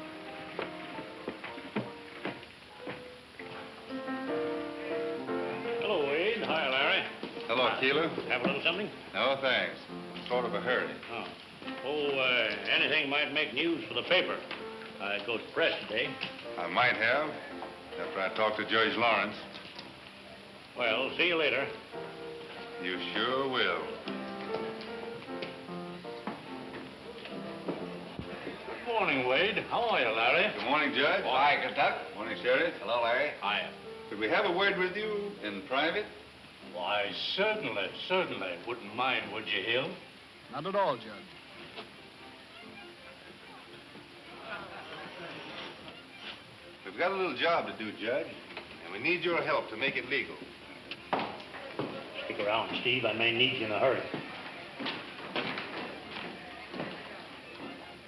Hello, Wade. Hi, Larry. Hello, Keeler. Have a little something? No, thanks. Sort of a hurry. Anything might make news for the paper. It goes to press today. I might have, after I talk to Judge Lawrence. Well, see you later. You sure will. Good morning, Wade. How are you, Larry? Good morning, Judge. Hi, Kentucky. Morning, Sheriff. Hello, Larry. Hiya. Could we have a word with you in private? Why, certainly. Wouldn't mind, would you, Hill? Not at all, Judge. We've got a little job to do, Judge, and we need your help to make it legal. Stick around, Steve. I may need you in a hurry.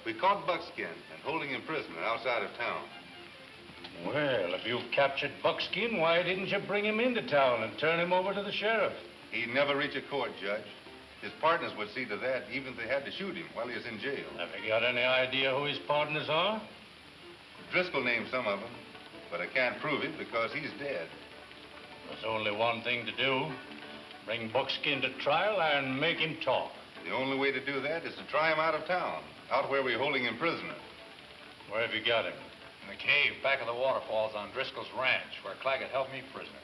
We caught Buckskin and holding him prisoner outside of town. Well, if you captured Buckskin, why didn't you bring him into town and turn him over to the sheriff? He'd never reach a court, Judge. His partners would see to that, even if they had to shoot him while he was in jail. Have you got any idea who his partners are? Driscoll named some of them, but I can't prove it because he's dead. There's only one thing to do. Bring Buckskin to trial and make him talk. The only way to do that is to try him out of town, out where we're holding him prisoner. Where have you got him? In the cave back of the waterfalls on Driscoll's ranch, where Claggett held me prisoner.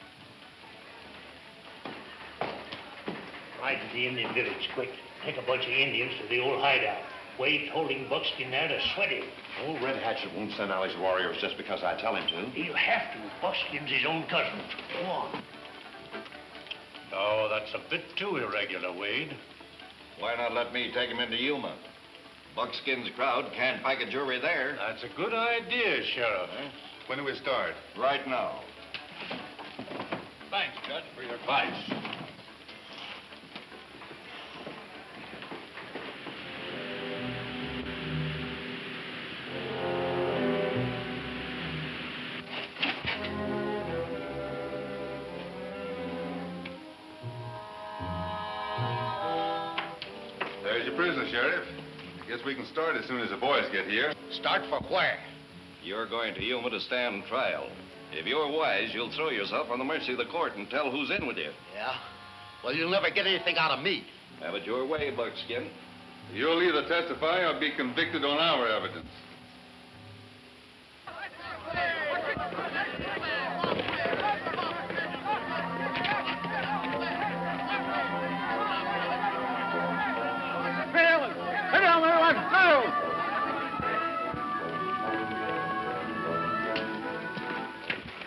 Ride to the Indian village, quick. Take a bunch of Indians to the old hideout. Wade's holding Buckskin there to sweat him. Old Red Hatchet won't send out his warriors just because I tell him to. He'll have to. Buckskin's his own cousin. Go on. Oh, that's a bit too irregular, Wade. Why not let me take him into Yuma? Buckskin's crowd can't pike a jury there. That's a good idea, Sheriff. When do we start? Right now. Thanks, Judge, for your advice. There's your prisoner, Sheriff. I guess we can start as soon as the boys get here. Start for where? You're going to Yuma to stand trial. If you're wise, you'll throw yourself on the mercy of the court and tell who's in with you. Yeah? Well, you'll never get anything out of me. Have it your way, Buckskin. You'll either testify or be convicted on our evidence.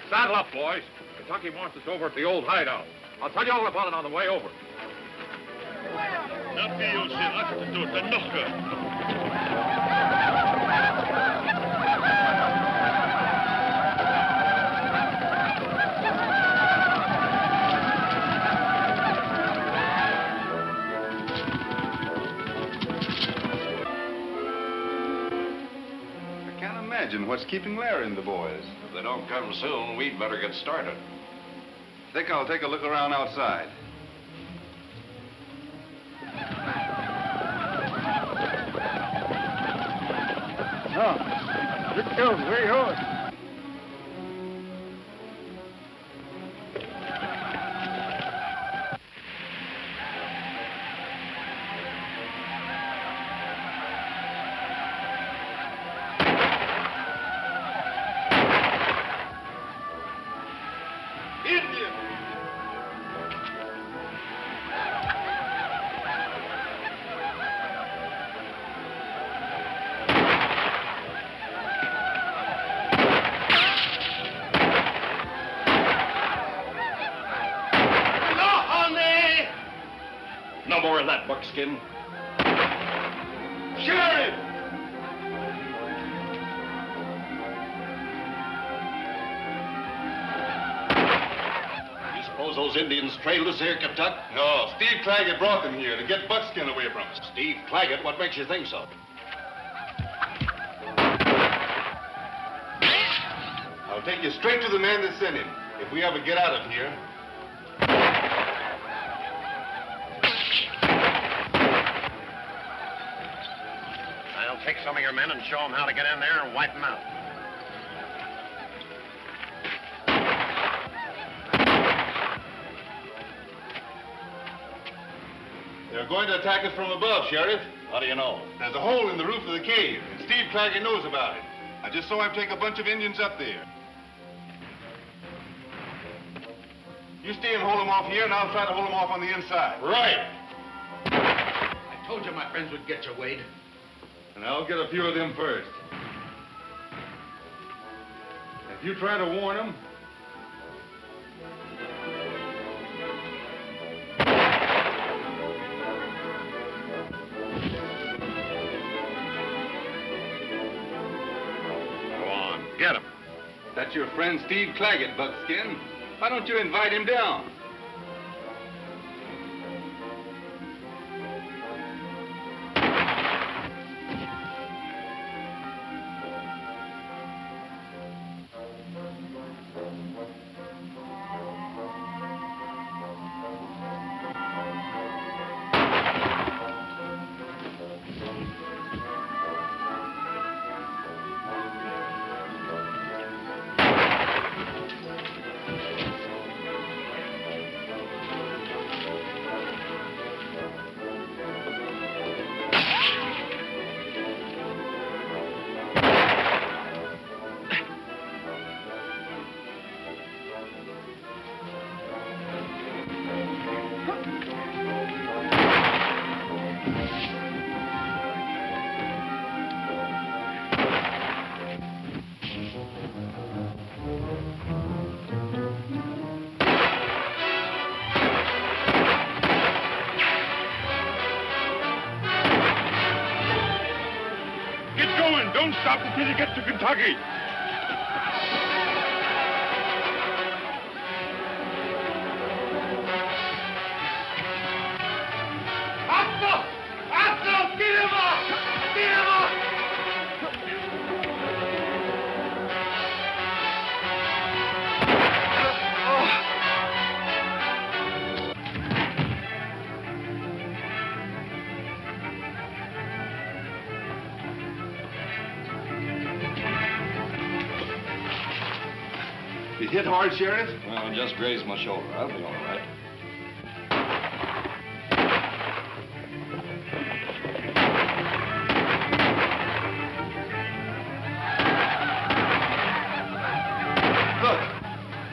Saddle up, boys. Kentucky wants us over at the old hideout. I'll tell you all about it on the way over. Now, Beale, see, I have to do it. The knocker. I can't imagine what's keeping Larry and the boys. If they don't come soon, we'd better get started. Think I'll take a look around outside. Very hard. No more of that, Buckskin. Sheriff! You suppose those Indians trailed us here, Kentucky? No, Steve Claggett brought them here to get Buckskin away from us. Steve Claggett? What makes you think so? I'll take you straight to the man that sent him, if we ever get out of here. I'll take some of your men and show them how to get in there and wipe them out. They're going to attack us from above, Sheriff. How do you know? There's a hole in the roof of the cave, and Steve Claggett knows about it. I just saw him take a bunch of Indians up there. You stay and hold them off here, and I'll try to hold them off on the inside. Right. I told you my friends would get you, Wade. And I'll get a few of them first. If you try to warn them, Go on, get him. that's your friend Steve Claggett, Buckskin. Why don't you invite him down? stop until he gets to Kentucky. Get him up! Get him up! You hit hard, Sheriff? Well, just grazed my shoulder. I'll be all right.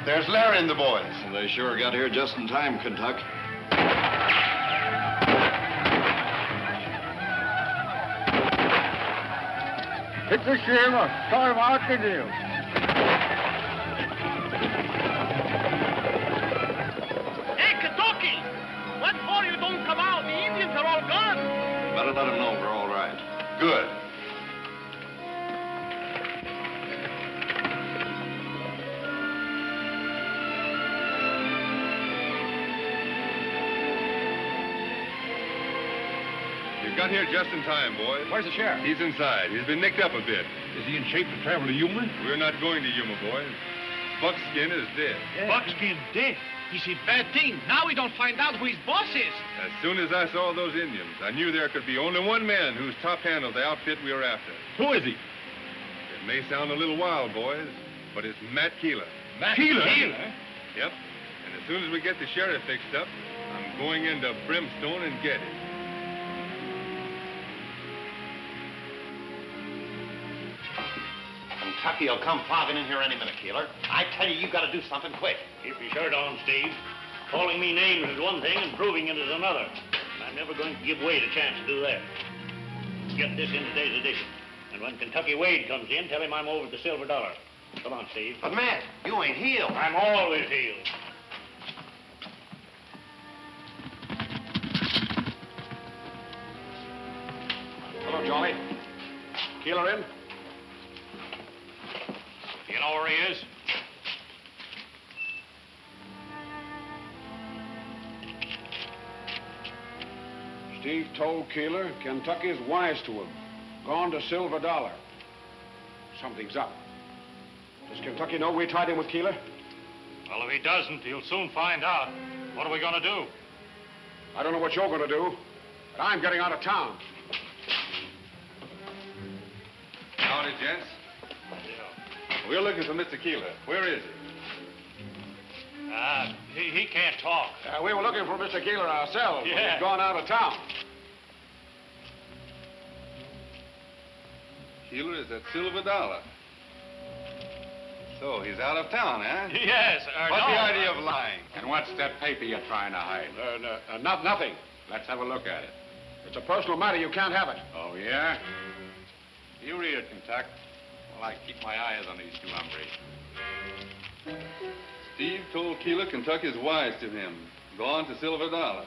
There's Larry and the boys. They sure got here just in time, Kentucky. It's a shame I time out to you. Hey, Kentucky! What for you don't come out? The Indians are all gone. Better let them know we're all right. Good. You got here just in time, boys. Where's the sheriff? He's inside. He's been nicked up a bit. Is he in shape to travel to Yuma? We're not going to Yuma, boys. Buckskin is dead. Yeah. Buckskin dead? He's a bad thing. Now we don't find out who his boss is. As soon as I saw those Indians, I knew there could be only one man who's top hand of the outfit we were after. Who is he? It may sound a little wild, boys, but it's Matt Keeler. Matt Keeler? Yep. And as soon as we get the sheriff fixed up, I'm going into Brimstone and get him. Kentucky will come flogging in here any minute, Keeler. I tell you, got to do something quick. Keep your shirt on, Steve. Calling me names is one thing and proving it is another. I'm never going to give Wade a chance to do that. Get this in today's edition. And when Kentucky Wade comes in, tell him I'm over at the Silver Dollar. Come on, Steve. But, Matt, you ain't healed. I'm always healed. Hello, Johnny. Keeler in? You know where he is? Steve told Keeler Kentucky's wise to him. Gone to Silver Dollar. Something's up. Does Kentucky know we tied him with Keeler? Well, if he doesn't, he'll soon find out. What are we going to do? I don't know what you're going to do, but I'm getting out of town. Howdy, gents. We're looking for Mr. Keeler. Where is he? He can't talk. We were looking for Mr. Keeler ourselves. Yeah. But he's gone out of town. Keeler is at Silver Dollar. So he's out of town, huh? Yes. What's the idea of lying? And what's that paper you're trying to hide? Nothing. Let's have a look at it. It's a personal matter. You can't have it. Oh, yeah? You read it, Kentucky. Well, I keep my eyes on these two hombres. Steve told Keeler Kentucky's wise to him. Gone to Silver Dollar.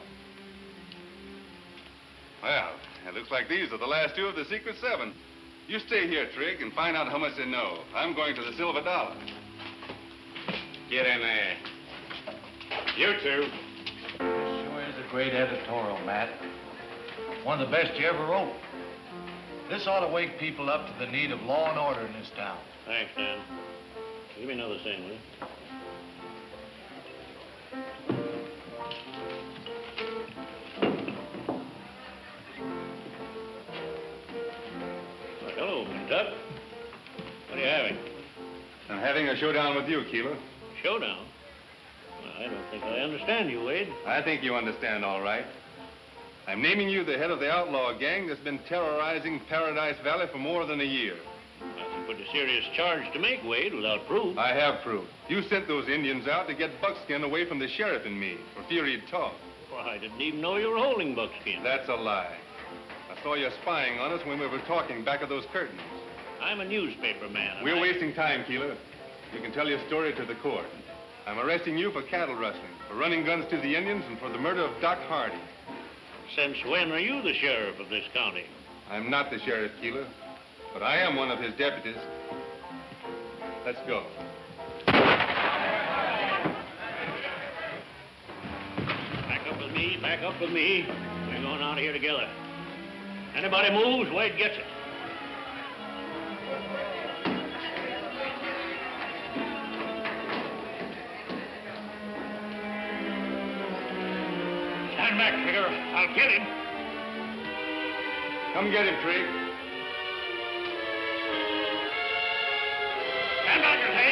Well, it looks like these are the last two of the Secret Seven. You stay here, Trigg, and find out how much they know. I'm going to the Silver Dollar. Get in there. You two. Sure is a great editorial, Matt. One of the best you ever wrote. This ought to wake people up to the need of law and order in this town. Thanks, Dan. Give me another thing, will you? Well, hello, Kentucky. What are you having? I'm having a showdown with you, Keeler. Showdown? Well, I don't think I understand you, Wade. I think you understand all right. I'm naming you the head of the outlaw gang that's been terrorizing Paradise Valley for more than a year. That's a pretty serious charge to make, Wade, without proof. I have proof. You sent those Indians out to get Buckskin away from the sheriff and me for fear he'd talk. Well, I didn't even know you were holding Buckskin. That's a lie. I saw you spying on us when we were talking back of those curtains. I'm a newspaper man. We're wasting time, Keeler. You can tell your story to the court. I'm arresting you for cattle rustling, for running guns to the Indians, and for the murder of Doc Hardy. Since when are you the sheriff of this county? I'm not the sheriff, Keeler. but I am one of his deputies. Let's go. Back up with me, back up with me. We're going out of here together. Anybody moves, Wade gets it. Stand back, Trigger. I'll get him. Come get him, Trig. Stand back, I say.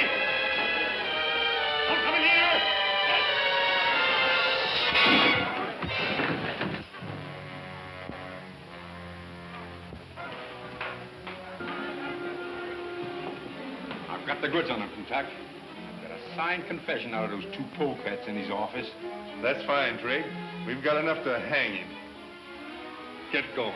Don't come in here. I've got the goods on him, Kentucky. Got a signed confession out of those two polecats in his office. That's fine, Trig. We've got enough to hang him. Get going.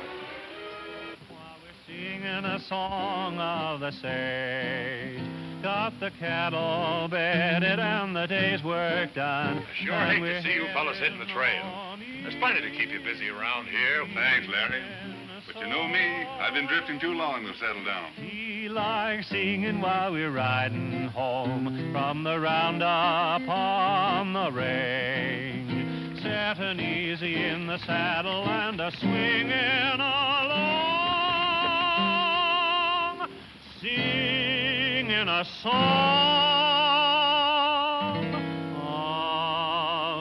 Singing a song of the sage, got the cattle bedded and the day's work done. Sure hate to see you fellas hitting the trail. There's plenty to keep you busy around here. Thanks, Larry. But you know me, I've been drifting too long to settle down. He likes singing while we're riding home from the roundup on the range. Setting easy in the saddle and a swinging along, singing a song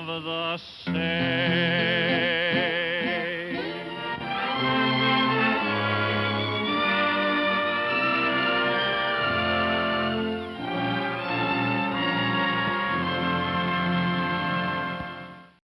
of the sage.